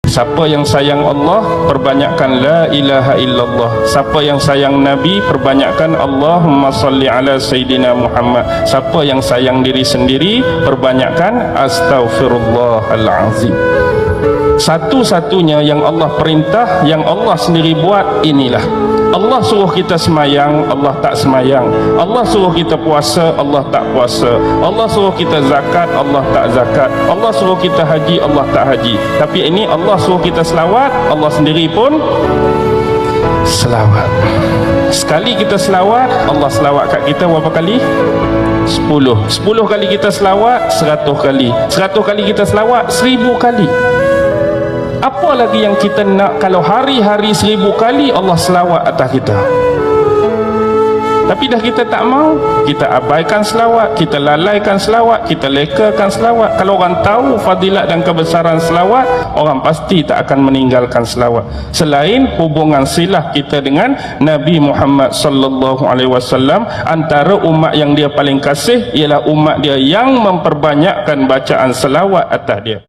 Siapa yang sayang Allah, perbanyakkan la ilaha illallah. Siapa yang sayang Nabi, perbanyakkan Allahumma salli ala Sayyidina Muhammad. Siapa yang sayang diri sendiri, perbanyakkan astaghfirullahalazim. Satu-satunya yang Allah perintah, yang Allah sendiri buat, inilah. Allah suruh kita semayang, Allah tak semayang. Allah suruh kita puasa, Allah tak puasa. Allah suruh kita zakat, Allah tak zakat. Allah suruh kita haji, Allah tak haji. Tapi ini Allah suruh kita selawat, Allah sendiri pun selawat. Sekali kita selawat, Allah selawat kat kita berapa kali? 10 kali kita selawat, 100 kali. 100 kali kita selawat, 1000 kali. Apa lagi yang kita nak kalau hari-hari 1000 kali Allah selawat atas kita? Tapi dah kita tak mau, kita abaikan selawat, kita lalaikan selawat, kita lekakan selawat. Kalau orang tahu fadilat dan kebesaran selawat, orang pasti tak akan meninggalkan selawat. Selain hubungan silah kita dengan Nabi Muhammad sallallahu alaihi wasallam, antara umat yang dia paling kasih ialah umat dia yang memperbanyakkan bacaan selawat atas dia.